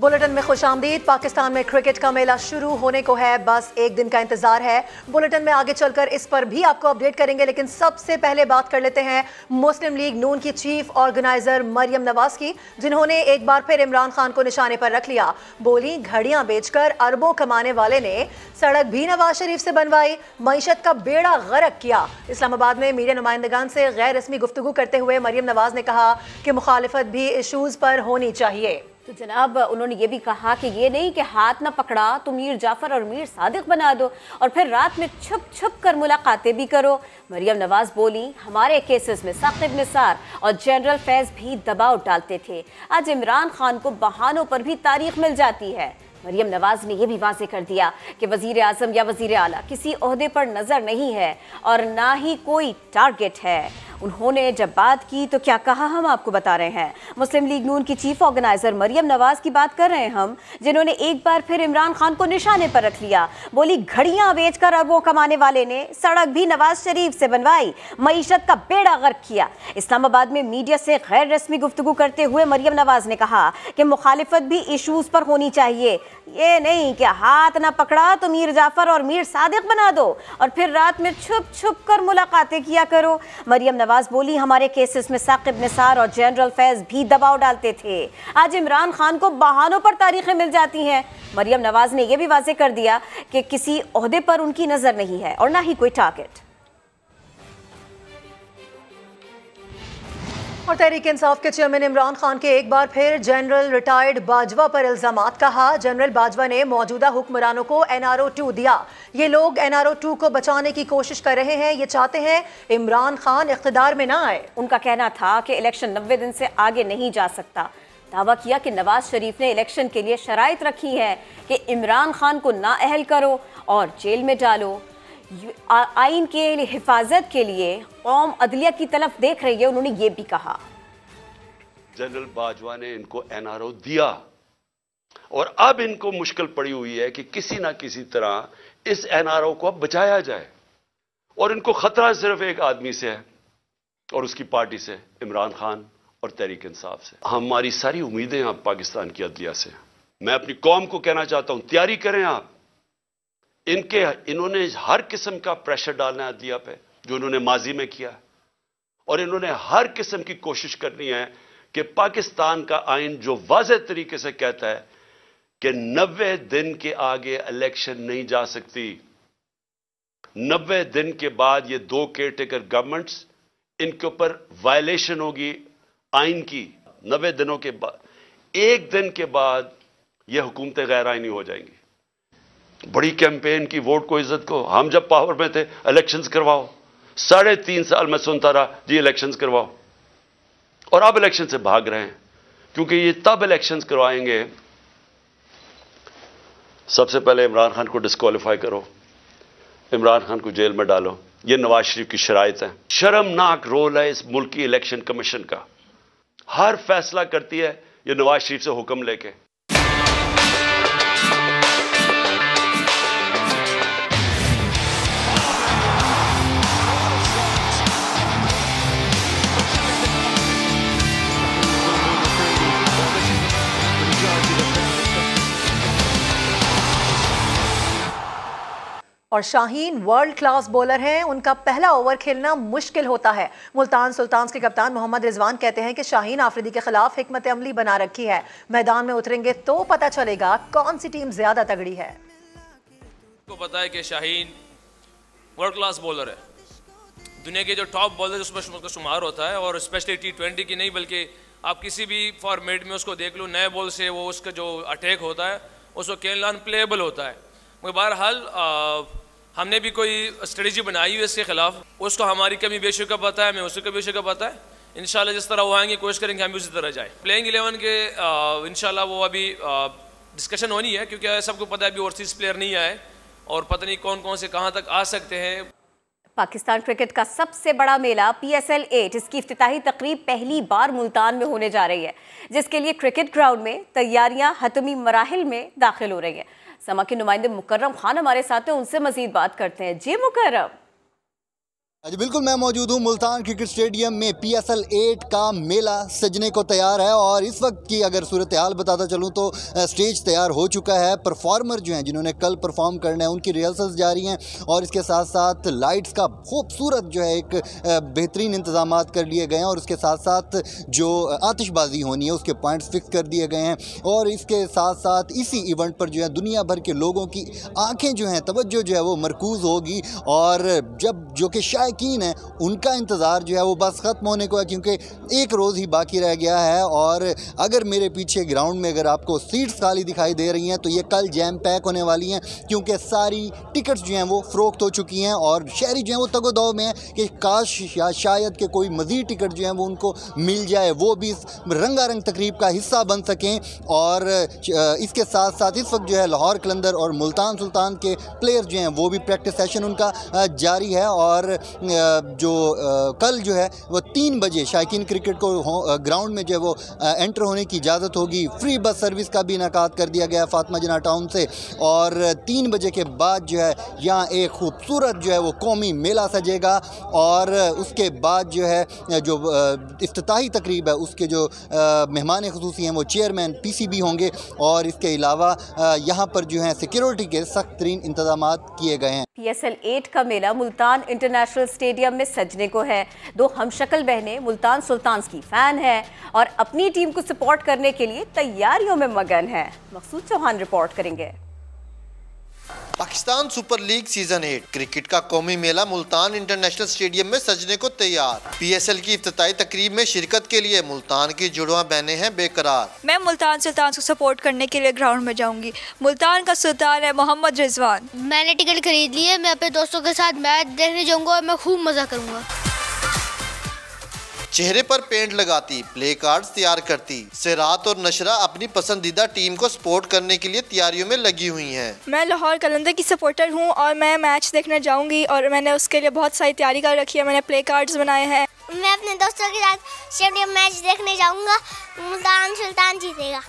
Bulletin में खुशामदीद। पाकिस्तान में cricket का मेला शुरू होने को है, बस एक दिन का इंतजार है। बुलेटिन में आगे चलकर इस पर भी आपको अपडेट करेंगे, लेकिन सबसे पहले बात कर लेते हैं मुस्लिम लीग नून की चीफ ऑर्गेनाइजर मरियम नवाज की, जिन्होंने एक बार फिर इमरान खान को निशाने पर रख लिया। बोली, घड़ियां बेचकर अरबों कमाने वाले ने सड़क भी नवाज शरीफ से बनवाई, मईशत का बेड़ा गर्क किया। इस्लामाबाद में मीडिया नुमाइंदगान से गैर रस्मी गुफ्तगू करते हुए मरियम नवाज ने कहा कि मुखालिफत भी इशूज पर होनी चाहिए। तो जनाब, उन्होंने ये भी कहा कि ये नहीं कि हाथ ना पकड़ा तो मीर जाफर और मीर सादिक बना दो और फिर रात में छुप छुप कर मुलाकातें भी करो। मरियम नवाज बोली, हमारे केसेस में साकिब निसार और जनरल फैज भी दबाव डालते थे, आज इमरान खान को बहानों पर भी तारीख मिल जाती है। मरियम नवाज ने यह भी वाज़ेह कर दिया कि वजीर आज़म या वजीर आला किसी ओहदे पर नजर नहीं है और ना ही कोई टारगेट है। उन्होंने जब बात की तो क्या कहा, हम आपको बता रहे हैं। मुस्लिम लीग नून की चीफ ऑर्गेनाइजर मरियम नवाज की बात कर रहे हैं हम, जिन्होंने एक बार फिर इमरान खान को निशाने पर रख लिया। बोली, घड़ियां बेचकर अरबों कमाने वाले ने सड़क भी नवाज शरीफ से बनवाई, मईशत का बेड़ा गर्क किया। इस्लामाबाद में मीडिया से गैर रस्मी गुफ्तगू करते हुए मरियम नवाज ने कहा कि मुखालिफत भी इशूज पर होनी चाहिए, ये नहीं कि हाथ ना पकड़ा तो मीर जाफर और मीर सादिक बना दो और फिर रात में छुप छुप कर मुलाकातें किया करो। मरियम नवाज बोली, हमारे केसेस में साकिब निसार और जनरल फैज भी दबाव डालते थे, आज इमरान खान को बहानों पर तारीखें मिल जाती हैं। मरियम नवाज ने यह भी वाज़ेह कर दिया कि किसी ओहदे पर उनकी नजर नहीं है और ना ही कोई टारगेट। और तहरीक इंसाफ के चेयरमैन इमरान खान के एक बार फिर जनरल रिटायर्ड बाजवा पर इल्जामात। कहा, जनरल बाजवा ने मौजूदा हुक्मरानों को NRO 2 दिया, ये लोग NRO 2 को बचाने की कोशिश कर रहे हैं, ये चाहते हैं इमरान खान इख्तिदार में ना आए। उनका कहना था कि इलेक्शन 90 दिन से आगे नहीं जा सकता। दावा किया कि नवाज शरीफ ने इलेक्शन के लिए शराइत रखी है कि इमरान खान को नाअहल करो और जेल में डालो। आइन के हिफाजत के लिए कौम अदलिया की तरफ देख रही है, उन्होंने ये भी कहा। जनरल बाजवा ने इनको NRO दिया और अब इनको मुश्किल पड़ी हुई है कि किसी ना किसी तरह इस NRO को अब बचाया जाए और इनको खतरा सिर्फ एक आदमी से है और उसकी पार्टी से, इमरान खान और तहरीक इंसाफ से। हमारी सारी उम्मीदें अब पाकिस्तान की अदलिया से। मैं अपनी कौम को कहना चाहता हूं, तैयारी करें आप। इन्होंने हर किस्म का प्रेशर डालना है अदलिया पे, जो इन्होंने माजी में किया, और इन्होंने हर किस्म की कोशिश करनी है कि पाकिस्तान का आइन जो वाज़ेह तरीके से कहता है कि 90 दिन के आगे इलेक्शन नहीं जा सकती, 90 दिन के बाद ये दो केयरटेकर गवर्नमेंट्स, इनके ऊपर वायलेशन होगी आइन की। 90 दिनों के बाद, एक दिन के बाद ये हुकूमतें गैर आइनी हो जाएंगी। बड़ी कैंपेन की, वोट को इज्जत को। हम जब पावर में थे, इलेक्शंस करवाओ, 3.5 साल मैं सुनता रहा जी इलेक्शंस करवाओ, और अब इलेक्शन से भाग रहे हैं क्योंकि ये तब इलेक्शंस करवाएंगे, सबसे पहले इमरान खान को डिस्क्वालीफाई करो, इमरान खान को जेल में डालो। ये नवाज शरीफ की शराइत है। शर्मनाक रोल है इस मुल्क की इलेक्शन कमीशन का, हर फैसला करती है ये नवाज शरीफ से हुक्म लेके। और शाहीन वर्ल्ड क्लास बॉलर हैं, उनका पहला ओवर खेलना मुश्किल होता है। मुल्तान सुल्तान्स के कप्तान मोहम्मद रिजवान कहते हैं कि शाहीन आफरीदी के खिलाफ हिकमत अमली बना रखी है, मैदान में उतरेंगे तो पता चलेगा कौन सी टीम ज्यादा तगड़ी है। को पता है कि शाहीन वर्ल्ड क्लास बॉलर है, दुनिया के जो टॉप बॉलर उसमें उसका शुमार होता है, और स्पेशली T20 की नहीं बल्कि आप किसी भी फॉर्मेट में उसको देख लो, नए बॉल से वो उसका जो अटैक होता है उसको खेलना अनप्लेएबल होता है। मगर बहरहाल हमने भी कोई स्ट्रेटजी बनाई हुई है इसके खिलाफ, उसको हमारी कमी बेशक का पता है, मैं उसकी कमी बेशक का पता है। इंशाल्लाह जिस तरह वो आएंगे कोशिश करेंगे हम भी उसी तरह जाए। प्लेइंग 11 के इंशाल्लाह वो अभी डिस्कशन होनी है, क्योंकि सबको पता है अभी ओवरसीज प्लेयर नहीं आए और पता नहीं कौन कौन से कहाँ तक आ सकते हैं। पाकिस्तान क्रिकेट का सबसे बड़ा मेला PSL 8, इसकी इफ्तिताही तकरीब पहली बार मुल्तान में होने जा रही है, जिसके लिए क्रिकेट ग्राउंड में तैयारियां हतमी मराहिल में दाखिल हो रही हैं। समा के नुमाइंदे मुकर्रम खान हमारे साथ हैं, उनसे मजीद बात करते हैं। जी मुकर्रम। जी बिल्कुल, मैं मौजूद हूँ मुल्तान क्रिकेट स्टेडियम में। PSL 8 का मेला सजने को तैयार है और इस वक्त की अगर सूरत हाल बताता चलूँ तो स्टेज तैयार हो चुका है। परफॉर्मर जो हैं जिन्होंने कल परफॉर्म करना है उनकी रिहर्सल्स जारी हैं और इसके साथ साथ लाइट्स का खूबसूरत जो है एक बेहतरीन इंतजाम कर लिए गए हैं और उसके साथ साथ जो आतिशबाजी होनी है उसके पॉइंट्स फिक्स कर दिए गए हैं और इसके साथ साथ इसी इवेंट पर जो है दुनिया भर के लोगों की आँखें जो हैं तवज्जो जो है वो मरकूज़ होगी और जब जो कि शायकीन है उनका इंतज़ार जो है वो बस ख़त्म होने को है, क्योंकि एक रोज़ ही बाकी रह गया है। और अगर मेरे पीछे ग्राउंड में अगर आपको सीट्स खाली दिखाई दे रही हैं तो ये कल जैम पैक होने वाली हैं, क्योंकि सारी टिकट्स जो हैं वो फ़रोख्त हो चुकी हैं और शहरी जो हैं वो तगोदौ में है कि काश या शायद कि कोई मज़ीद टिकट जो हैं वो उनको मिल जाए, वो भी इस रंगारंग तकरीब का हिस्सा बन सकें। और इसके साथ साथ इस वक्त जो है लाहौर कलंदर और मुल्तान सुल्तान के प्लेयर जो हैं वो भी प्रैक्टिस सेशन उनका जारी है और जो कल जो है वो 3 बजे शायकीन क्रिकेट को ग्राउंड में जो है वो एंटर होने की इजाज़त होगी। फ्री बस सर्विस का भी इनेकाद कर दिया गया फातिमा जिन्ना टाउन से और 3 बजे के बाद जो है यहाँ एक खूबसूरत जो है वो कौमी मेला सजेगा और उसके बाद जो है जो इफ्तिताही तकरीब है उसके जो मेहमान ख़ुसूसी हैं वो चेयरमैन PCB होंगे और इसके अलावा यहाँ पर जो है सिक्योरिटी के सख्त तरीन इंतजाम किए गए हैं। PSL 8 का मेला मुल्तान इंटरनेशनल स्टेडियम में सजने को है। 2 हमशक्ल बहनें मुल्तान सुल्तान्स की फ़ैन हैं और अपनी टीम को सपोर्ट करने के लिए तैयारियों में मगन है। मकसूद चौहान रिपोर्ट करेंगे। Pakistan super league season 8 cricket का कौमी मेला मुल्तान इंटरनेशनल स्टेडियम में सजने को तैयार। PSL की इफ्तिताई तकरीब में शिरकत के लिए मुल्तान की जुड़वा बहनें हैं बेकरार। मैं मुल्तान सुल्तान को सपोर्ट करने के लिए ग्राउंड में जाऊंगी। मुल्तान का सुल्तान है मोहम्मद रिजवान। मैंने टिकट खरीद ली है, मैं अपने दोस्तों के साथ मैच देखने जाऊंगा और मैं खूब मजा करूंगा। चेहरे पर पेंट लगाती, प्ले कार्ड्स तैयार करती, सिरात और नशरा अपनी पसंदीदा टीम को सपोर्ट करने के लिए तैयारियों में लगी हुई हैं। मैं लाहौर कलंदर की सपोर्टर हूं और मैं मैच देखने जाऊंगी और मैंने उसके लिए बहुत सारी तैयारी कर रखी है। मैंने प्ले कार्ड्स बनाए हैं। मैं अपने दोस्तों के साथ स्टेडियम मैच देखने जाऊंगा। मुल्तान सुल्तान जीतेगा।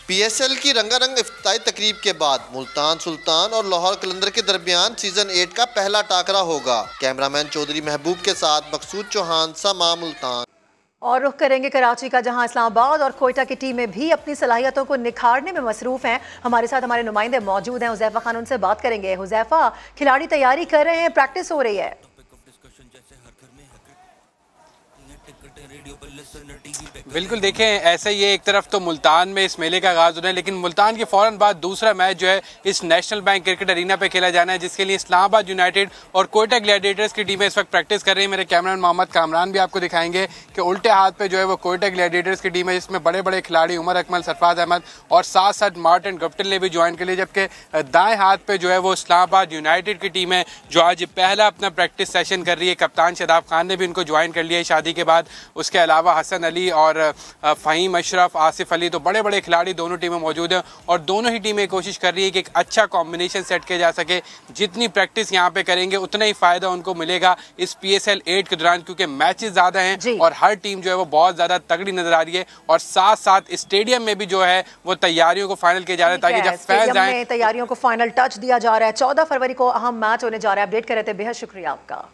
PSL की रंगारंग इफ्तिताई तकरीब के बाद मुल्तान सुल्तान और लाहौर कलंदर के दरमियान सीजन 8 का पहला टाकरा होगा। कैमरामैन चौधरी महबूब के साथ मकसूद चौहान, समा मुल्तान। और रुख करेंगे कराची का, जहां इस्लामाबाद और कोयटा की टीमें भी अपनी सलाहियतों को निखारने में मसरूफ हैं। हमारे साथ हमारे नुमाइंदे मौजूद हैं। हुज़ैफा खान, उनसे बात करेंगे। हुज़ैफा, खिलाड़ी तैयारी कर रहे हैं, प्रैक्टिस हो रही है। बिल्कुल, देखें ऐसे ये एक तरफ तो मुल्तान में इस मेले का आगाज़ हो रहा है, लेकिन मुल्तान के फ़ौरन बाद दूसरा मैच जो है इस नेशनल बैंक क्रिकेट अरीना पे खेला जाना है, जिसके लिए इस्लामाबाद यूनाइटेड और कोयटा ग्लैडिएटर्स की टीमें इस वक्त प्रैक्टिस कर रही है। मेरे कैमरामैन मोहम्मद कामरान भी आपको दिखाएंगे कि उल्टे हाथ पे जो है वो कोयटा ग्लैडिएटर्स की टीम है, जिसमें बड़े बड़े खिलाड़ी उमर अकमल, सरफराज अहमद और साथ साथ मार्टिन गप्टिल ने भी ज्वाइन कर लिया, जबकि दाएँ हाथ पर जो है वो इस्लामाबाद यूनाइटेड की टीम है जो आज पहला अपना प्रैक्टिस सेशन कर रही है। कप्तान शादाब खान ने भी उनको ज्वाइन कर लिया है शादी के बाद। उसके अलावा हसन अली और फ़हीम अशरफ, आसिफ अली, तो बड़े बड़े खिलाड़ी दोनों टीमें मौजूद हैं और दोनों ही टीमें कोशिश कर रही है कि एक अच्छा कॉम्बिनेशन सेट किया जा सके। जितनी प्रैक्टिस यहाँ पे करेंगे उतना ही फ़ायदा उनको मिलेगा इस PSL 8 के दौरान, क्योंकि मैचेस ज़्यादा हैं और हर टीम जो है वो बहुत ज़्यादा तगड़ी नजर आ रही है। और साथ साथ स्टेडियम में भी जो है वो तैयारियों को फाइनल किया जा रहा है, ताकि जब फैंस आए तैयारियों को फाइनल टच दिया जा रहा है। 14 फरवरी को अहम मैच होने जा रहा है। अपडेट कर रहे थे, बेहद शुक्रिया आपका।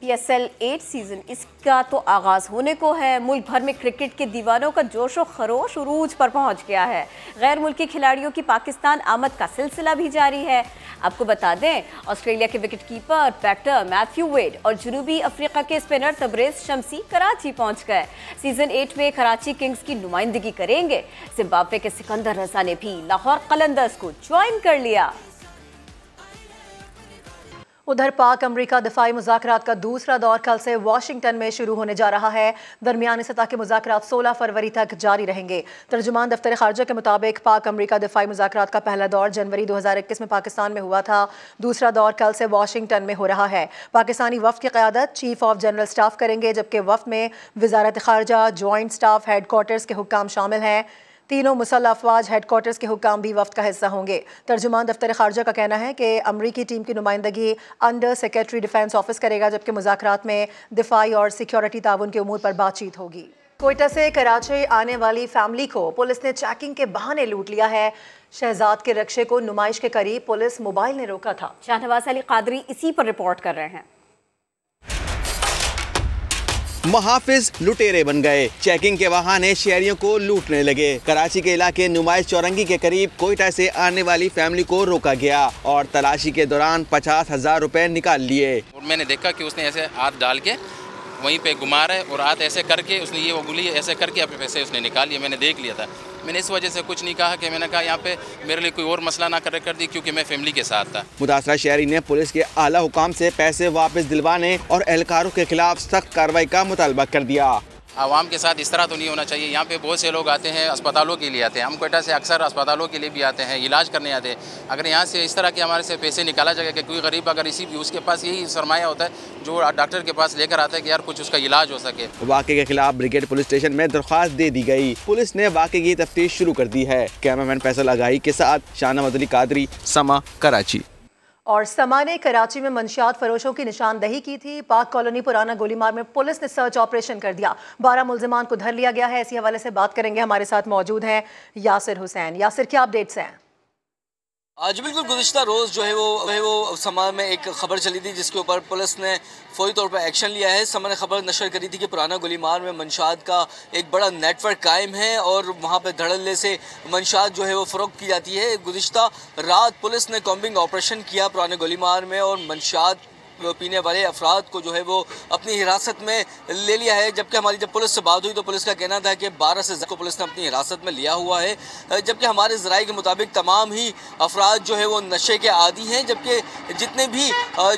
PSL 8 सीजन इसका तो आगाज़ होने को है। मुल्क भर में क्रिकेट के दीवानों का जोश व खरोश उरूज पर पहुंच गया है। गैर मुल्की खिलाड़ियों की पाकिस्तान आमद का सिलसिला भी जारी है। आपको बता दें, ऑस्ट्रेलिया के wicket keeper batter Matthew Wade और जनूबी अफ्रीका के स्पिनर तबरेज शमसी कराची पहुंच गए। सीजन 8 में कराची किंग्स की नुमाइंदगी करेंगे। जिम्बाब्वे के सिकंदर रजा ने भी लाहौर कलंदर्स को ज्वाइन कर लिया। उधर पाक अमरीका दिफाई मुज़ाकरात का दूसरा दौर कल से वाशिंगटन में शुरू होने जा रहा है। दरमियानी सतह के मुज़ाकरात 16 फरवरी तक जारी रहेंगे। तर्जुमान दफ्तर खारजा के मुताबिक पाक अमरीका दिफाई मुज़ाकरात का पहला दौर जनवरी 2021 में पाकिस्तान में हुआ था। दूसरा दौर कल से वाशिंगटन में हो रहा है। पाकिस्तानी वफ़द की क़यादत चीफ ऑफ जनरल स्टाफ करेंगे, जबकि वफ़द में वज़ारत खारजा, जॉइंट स्टाफ हेडक्वार्टर्स के हुक्काम शामिल हैं। तीनों मुसल्लह अफवाज हेडक्वार्टर्स के हुक्काम भी वफ़द का हिस्सा होंगे। तर्जुमान दफ्तर खारजा का कहना है कि अमरीकी टीम की नुमाइंदगी अंडर सेक्रेटरी डिफेंस ऑफिस करेगा, जबकि मुज़ाकरात में दिफाई और सिक्योरिटी ताउन के उमूर पर बातचीत होगी। कोयटा से कराची आने वाली फैमिली को पुलिस ने चेकिंग के बहाने लूट लिया है। शहजाद के रक्शे को नुमाइश के करीब पुलिस मोबाइल ने रोका था। शाहनवाज अली कादरी इसी पर रिपोर्ट कर रहे हैं। मुहाफिज लुटेरे बन गए, चेकिंग के बहाने शहरियों को लूटने लगे। कराची के इलाके नुमाइश चौरंगी के करीब कोयटा से आने वाली फैमिली को रोका गया और तलाशी के दौरान 50,000 रुपए निकाल लिए। और मैंने देखा कि उसने ऐसे हाथ डाल के वहीं पे घुमा रहा है और हाथ ऐसे करके उसने ये वो गुली ऐसे करके अपने पैसे उसने निकाल लिए। मैंने देख लिया था, मैंने इस वजह से कुछ नहीं कहा कि मैंने कहा यहाँ पे मेरे लिए कोई और मसला ना कर दी, क्योंकि मैं फैमिली के साथ था। मुतासरा शहरी ने पुलिस के आला हुकाम से पैसे वापस दिलवाने और एहलकारों के खिलाफ सख्त कार्रवाई का मुतालबा कर दिया। आवाम के साथ इस तरह तो नहीं होना चाहिए। यहाँ पे बहुत से लोग आते हैं, अस्पतालों के लिए आते हैं। हम कोयटा से अक्सर अस्पतालों के लिए भी आते हैं, इलाज करने आते हैं। अगर यहाँ से इस तरह के हमारे से पैसे निकाला जाएगा कि कोई गरीब अगर इसी उसके पास यही सरमाया होता है जो डॉक्टर के पास लेकर आता है कि यार कुछ उसका इलाज हो सके। वाक़े के खिलाफ ब्रिगेड पुलिस स्टेशन में दरख्वास्त दे दी गई। पुलिस ने वाक़े की तफ्तीश शुरू कर दी है। कैमरामैन फैसल आगाही के साथ शाहनवाज अली कादरी, समा, कराची। और समा ने कराची में मंशियात फरोशों की निशानदही की थी। पाक कॉलोनी पुराना गोलीमार में पुलिस ने सर्च ऑपरेशन कर दिया। 12 मुल्जिमान को धर लिया गया है। इसी हवाले से बात करेंगे, हमारे साथ मौजूद हैं यासिर हुसैन। यासिर, क्या अपडेट्स हैं? आज बिल्कुल गुज़िश्ता रोज़ जो है वो समा में एक खबर चली थी जिसके ऊपर पुलिस ने फौरी तौर पर एक्शन लिया है। समा ने खबर नशर करी थी कि पुराना गोलीमार में मंशात का एक बड़ा नेटवर्क कायम है और वहाँ पर धड़ल्ले से मंशात जो है वो फ़रोख्त की जाती है। गुज़िश्ता रात पुलिस ने कॉम्बिंग ऑपरेशन किया पुराने गोलीमार में और मंशात पीने वाले अफराद को जो है वो अपनी हिरासत में ले लिया है। जबकि हमारी जब पुलिस से बात हुई तो पुलिस का कहना था कि 12 से ज़्यादा को पुलिस ने अपनी हिरासत में लिया हुआ है। जबकि हमारे ज़राए के मुताबिक तमाम ही अफराद जो है वो नशे के आदी हैं। जबकि जितने भी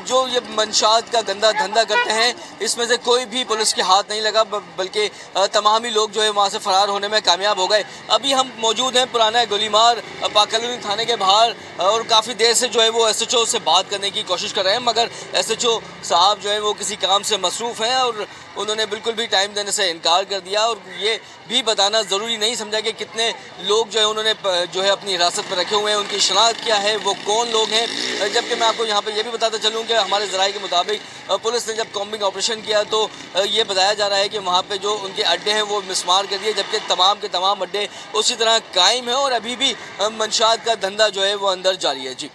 जो ये मंशात का गंदा धंधा करते हैं इसमें से कोई भी पुलिस के हाथ नहीं लगा, बल्कि तमाम ही लोग जो है वहाँ से फ़रार होने में कामयाब हो गए। अभी हम मौजूद हैं पुराना गोलीमार पाक कॉलोनी थाने के बाहर और काफ़ी देर से जो है वो SHO से बात करने की कोशिश कर रहे हैं, मगर SHO साहब जो है वो किसी काम से मसरूफ़ हैं और उन्होंने बिल्कुल भी टाइम देने से इनकार कर दिया और ये भी बताना ज़रूरी नहीं समझा कि कितने लोग जो है उन्होंने जो है अपनी हिरासत में रखे हुए हैं, उनकी शनाख्त क्या है, वो कौन लोग हैं। जबकि मैं आपको यहाँ पे ये भी बताता चलूँ कि हमारे ज़राए के मुताबिक पुलिस ने जब कॉम्बिंग ऑपरेशन किया तो ये बताया जा रहा है कि वहाँ पे जो उनके अड्डे हैं वो मिसमार कर दिए, जबकि तमाम के तमाम अड्डे उसी तरह कायम हैं और अभी भी मंशात का धंधा जो है वो अंदर जारी है। जी,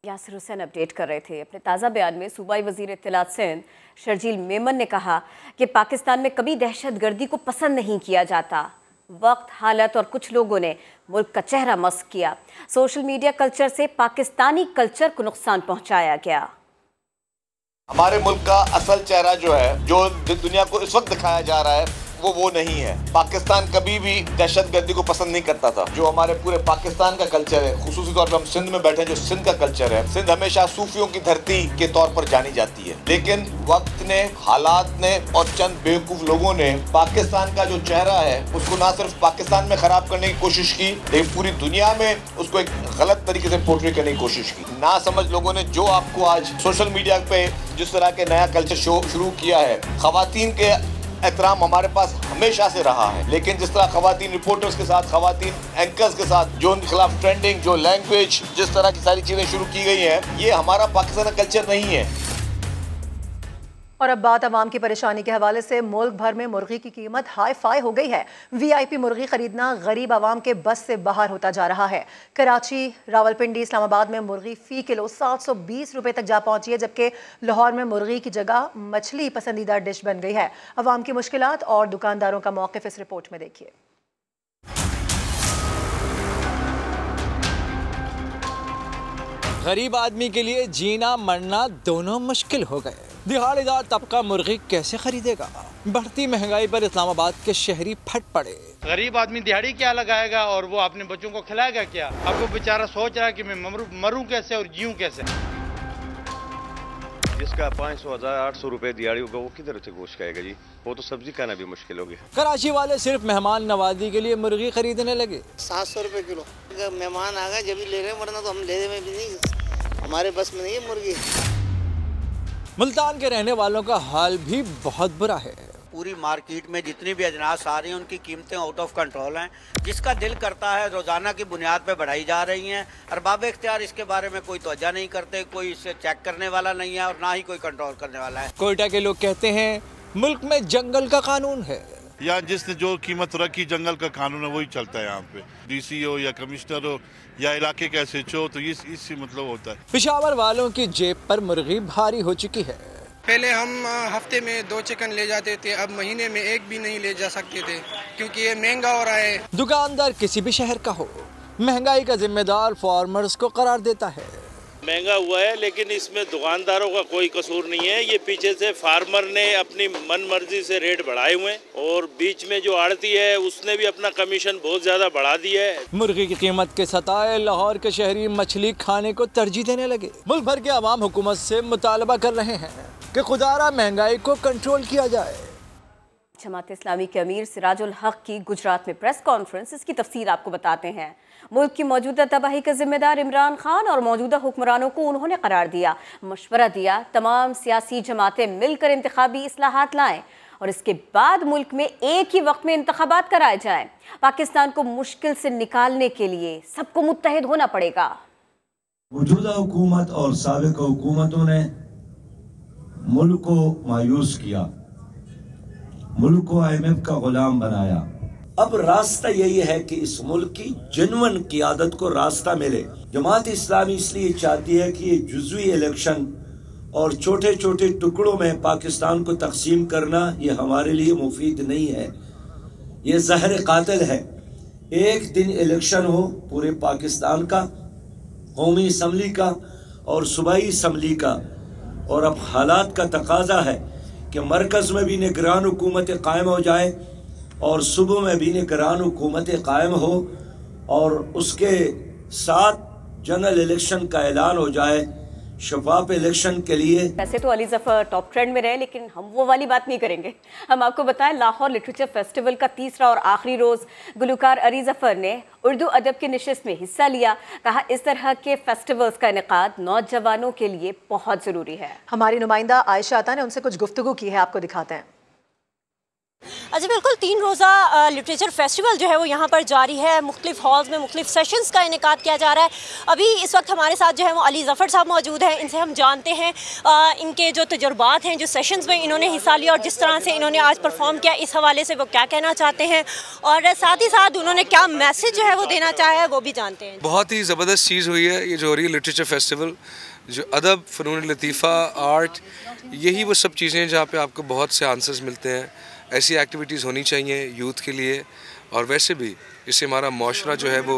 यासिर हुसैन अपडेट कर रहे थे। अपने ताज़ा बयान में सूबाई वज़ीर इत्तलात सिंध शर्जील मेमन ने कहा कि पाकिस्तान में कभी दहशतगर्दी को पसंद नहीं किया जाता। वक्त, हालत और कुछ लोगों ने मुल्क का चेहरा मस्क किया। सोशल मीडिया कल्चर से पाकिस्तानी कल्चर को नुकसान पहुंचाया गया। हमारे मुल्क का असल चेहरा जो है, जो दुनिया को इस वक्त दिखाया जा रहा है, वो नहीं है। पाकिस्तान कभी भी दहशतगर्दी को पसंद नहीं करता था। जो हमारे पूरे पाकिस्तान का कल्चर है, खुसूसी तौर पर हम सिंध में बैठे, जो सिंध का कल्चर है, सिंध हमेशा सूफियों की धरती के तौर पर जानी जाती है। लेकिन वक्त ने, हालात ने और चंद बेवकूफ लोगों ने पाकिस्तान का जो चेहरा है उसको ना सिर्फ पाकिस्तान में खराब करने की कोशिश की, लेकिन पूरी दुनिया में उसको एक गलत तरीके से पोर्ट्रे करने की कोशिश की। ना समझ लोगों ने जो आपको आज सोशल मीडिया पे जिस तरह के नया कल्चर शो शुरू किया है, खवातीन के एहतराम हमारे पास हमेशा से रहा है, लेकिन जिस तरह खवातीन रिपोर्टर्स के साथ, खवातीन एंकर्स के साथ जो उनके खिलाफ ट्रेंडिंग, जो लैंग्वेज, जिस तरह की सारी चीजें शुरू की गई हैं, ये हमारा पाकिस्तान का कल्चर नहीं है। और अब बात आवाम की परेशानी के हवाले से। मुल्क भर में मुर्गी की कीमत हाई फाई हो गई है। VIP मुर्गी खरीदना गरीब आवाम के बस से बाहर होता जा रहा है। कराची, रावलपिंडी, इस्लामाबाद में मुर्गी फ़ी किलो 720 रुपए तक जा पहुंची है, जबकि लाहौर में मुर्गी की जगह मछली पसंदीदा डिश बन गई है। आवाम की मुश्किलात और दुकानदारों का मौक़िफ़ इस रिपोर्ट में देखिए। गरीब आदमी के लिए जीना मरना दोनों मुश्किल हो गए। दिहाड़ीदार तबका मुर्गी कैसे खरीदेगा? बढ़ती महंगाई पर इस्लामाबाद के शहरी फट पड़े। गरीब आदमी दिहाड़ी क्या लगाएगा और वो अपने बच्चों को खिलाएगा क्या? अब वो बेचारा सोच रहा है कि मैं मरूं कैसे और जीऊं कैसे। जिसका 500-800 रुपए दिहाड़ी होगा वो किधर से गोश्त खाएगा जी? वो तो सब्जी खाना भी मुश्किल हो गया। कराची वाले सिर्फ मेहमान नवाजी के लिए मुर्गी खरीदने लगे। 700 रुपए किलो। मेहमान आ गए जब भी ले रहे हैं, वरना तो हम लेने में भी नहीं, हमारे बस में नहीं है मुर्गी। मुल्तान के रहने वालों का हाल भी बहुत बुरा है। पूरी मार्केट में जितनी भी अजनास आ रही हैं उनकी कीमतें आउट ऑफ कंट्रोल हैं। जिसका दिल करता है रोज़ाना की बुनियाद पे बढ़ाई जा रही हैं। अरबाब इख्तियार इसके बारे में कोई तवज्जो नहीं करते, कोई इसे चेक करने वाला नहीं है और ना ही कोई कंट्रोल करने वाला है। कोयटा के लोग कहते हैं मुल्क में जंगल का कानून है, यहाँ जिसने जो कीमत रखी जंगल का कानून है वही चलता है। यहाँ पे डीसी हो या कमिश्नर हो या इलाके का SHO हो, तो इससे मतलब होता है। पेशावर वालों की जेब पर मुर्गी भारी हो चुकी है। पहले हम हफ्ते में 2 चिकन ले जाते थे, अब महीने में 1 भी नहीं ले जा सकते थे क्योंकि ये महंगा हो रहा है। दुकानदार किसी भी शहर का हो, महंगाई का जिम्मेदार फार्मर्स को करार देता है। महंगा हुआ है लेकिन इसमें दुकानदारों का कोई कसूर नहीं है। ये पीछे से फार्मर ने अपनी मन मर्जी से रेट बढ़ाए हुए हैं और बीच में जो आड़ती है उसने भी अपना कमीशन बहुत ज्यादा बढ़ा दिया है। मुर्गी की कीमत के सताए लाहौर के शहरी मछली खाने को तरजीह देने लगे। मुल्क भर के अवाम हुकूमत से मुतालबा कर रहे हैं कि खुदारा महंगाई को कंट्रोल किया जाए। जमात इस्लामी के अमीर सिराजुल हक की गुजरात में प्रेस कॉन्फ्रेंस, इसकी तफसीर आपको बताते हैं। मुल्क की मौजूदा तबाही का जिम्मेदार इमरान खान और मौजूदा हुक्मरानों को उन्होंने करार दिया, मशवरा दिया तमाम सियासी जमातें मिलकर इंतखाबी इस्लाहात लाएं और इसके बाद मुल्क में एक ही वक्त में इंतखाबात कराए जाएं। पाकिस्तान को मुश्किल से निकालने के लिए सबको मुत्तहिद होना पड़ेगा। मौजूदा हुकूमत और साबिक हुकूमतों ने मुल्क को मायूस किया, मुल्क को IMF का गुलाम बनाया। अब रास्ता यही है कि इस मुल्क की जेन्युइन क़ियादत को रास्ता मिले। जमात इस्लामी इसलिए चाहती है कि ये जुज़वी इलेक्शन और छोटे छोटे टुकड़ों में पाकिस्तान को तकसीम करना ये हमारे लिए मुफीद नहीं है, ये जहर कातिल है। एक दिन इलेक्शन हो पूरे पाकिस्तान का, कौमी असम्बली का और सूबाई असम्बली का, और अब हालात का तकाजा है कि मरकज में भी निगरान हुकूमत कायम हो जाए और सूबों में भी निगरान हुकूमत कायम हो और उसके साथ जनरल इलेक्शन का ऐलान हो जाए शफाफ इलेक्शन के लिए। वैसे तो अली जफर टॉप ट्रेंड में रहे, लेकिन हम वो वाली बात नहीं करेंगे। हम आपको बताएं, लाहौर लिटरेचर फेस्टिवल का तीसरा और आखिरी रोज गुलकार अली जफर ने उर्दू अदब की नशिस्त में हिस्सा लिया। कहा इस तरह के फेस्टिवल्स का इनेकाद नौजवानों के लिए बहुत जरूरी है। हमारी नुमाइंदा आयशा अता ने उनसे कुछ गुफ्तगू की है, आपको दिखाते हैं। अच्छा, बिल्कुल 3 रोज़ा लिटरेचर फेस्टिवल जो है वो यहाँ पर जारी है। मुख्तलिफ हॉल्स में मुख्तलिफ सेशंस का इनेकाद किया जा रहा है। अभी इस वक्त हमारे साथ जो है वो अली जफ़र साहब मौजूद हैं। इनसे हम जानते हैं इनके जो तजुर्बात हैं, जो सेशंस में इन्होंने हिस्सा लिया और जिस तरह से इन्होंने आज परफॉर्म किया, इस हवाले से वो क्या कहना चाहते हैं और साथ ही साथ उन्होंने क्या मैसेज जो है वो देना चाहा है वो भी जानते हैं। बहुत ही ज़बरदस्त चीज़ हुई है ये जो हो रही है लिटरेचर फेस्टिवल, जो अदब, फ़नून लतीफ़ा, आर्ट, यही वो सब चीज़ें जहाँ पे आपको बहुत से आंसर्स मिलते हैं। ऐसी एक्टिविटीज़ होनी चाहिए यूथ के लिए, और वैसे भी इससे हमारा माशरा जो है वो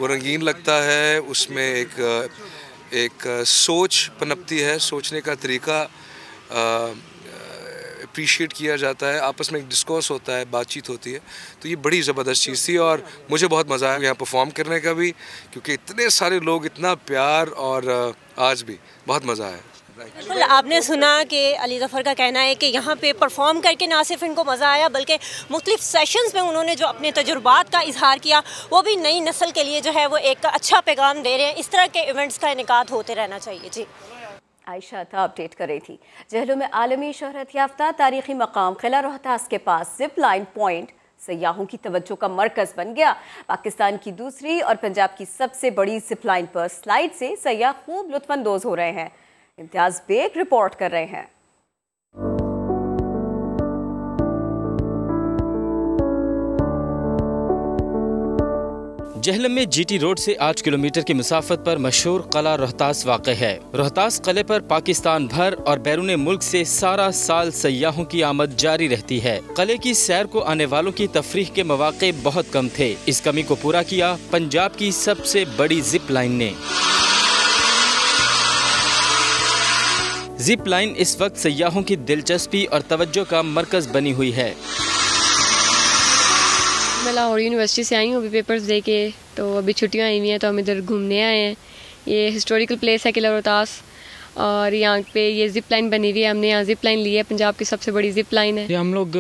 रंगीन लगता है। उसमें एक सोच पनपती है, सोचने का तरीका अप्रिशिएट किया जाता है, आपस में एक डिस्कोर्स होता है, बातचीत होती है। तो ये बड़ी ज़बरदस्त चीज़ थी और मुझे बहुत मज़ा आया यहाँ परफॉर्म करने का भी, क्योंकि इतने सारे लोग, इतना प्यार, और आज भी बहुत मज़ा आया। बिल्कुल, आपने सुना कि अली जफ़र का कहना है कि यहाँ पे परफॉर्म करके ना सिर्फ इनको मज़ा आया बल्कि मुख्तलिफ सेशंस में उन्होंने जो अपने तजुर्बात का इजहार किया वो भी नई नस्ल के लिए जो है वो एक अच्छा पैगाम दे रहे हैं। इस तरह के इवेंट्स का इनेकाद होते रहना चाहिए। जी, आयशा था अपडेट कर रही थी। जहलों में आलमी शोहरत याफ्ता तारीखी मकाम किला रोहतास के पास जिप लाइन पॉइंट सयाहों की तवज्जो का मरकज़ बन गया। पाकिस्तान की दूसरी और पंजाब की सबसे बड़ी जिप लाइन पर स्लाइड से सयाह खूब लुत्फानंदोज हो रहे हैं। इम्तियाज बेग रिपोर्ट कर रहे हैं। जहलम में GT रोड से 8 किलोमीटर की मुसाफत पर मशहूर किला रोहतास वाक़ है। रोहतास किले पर पाकिस्तान भर और बैरून मुल्क से सारा साल सयाहों की आमद जारी रहती है। किले की सैर को आने वालों की तफरीह के मौके बहुत कम थे। इस कमी को पूरा किया पंजाब की सबसे बड़ी जिप लाइन ने। जिप लाइन इस वक्त सयाहों की दिलचस्पी और तवज्जो का मरकज बनी हुई है। मैं लाहौर यूनिवर्सिटी से आई हूँ अभी पेपर्स दे के, तो अभी छुट्टियाँ आई हुई हैं तो हम इधर घूमने आए हैं। ये हिस्टोरिकल प्लेस है किला रोहतास और यहाँ पे ये जिप लाइन बनी हुई है। हमने यहाँ जिप लाइन ली है, पंजाब की सबसे बड़ी जिप लाइन है। हम लोग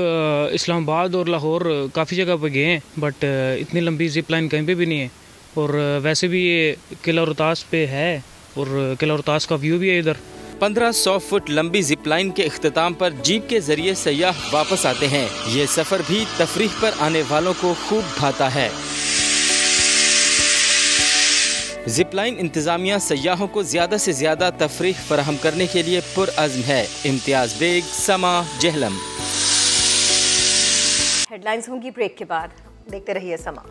इस्लामाबाद और लाहौर काफ़ी जगह पर गए हैं बट इतनी लंबी जिप लाइन कहीं पे भी नहीं है। और वैसे भी ये किला रोहतास पे है और किला रोहतास का व्यू भी है इधर। 1500 फुट लंबी जिप लाइन के इख्तिताम पर जीप के जरिए सयाह वापस आते हैं। ये सफर भी तफरीह पर आने वालों को खूब भाता है। जिप लाइन इंतजामिया सयाहों को ज्यादा से ज्यादा तफरीह फराहम करने के लिए पुरअज़्म है। इम्तियाज बेग, समा, जहलम। हेडलाइंस होंगी ब्रेक के बाद। देखते रहिए समा।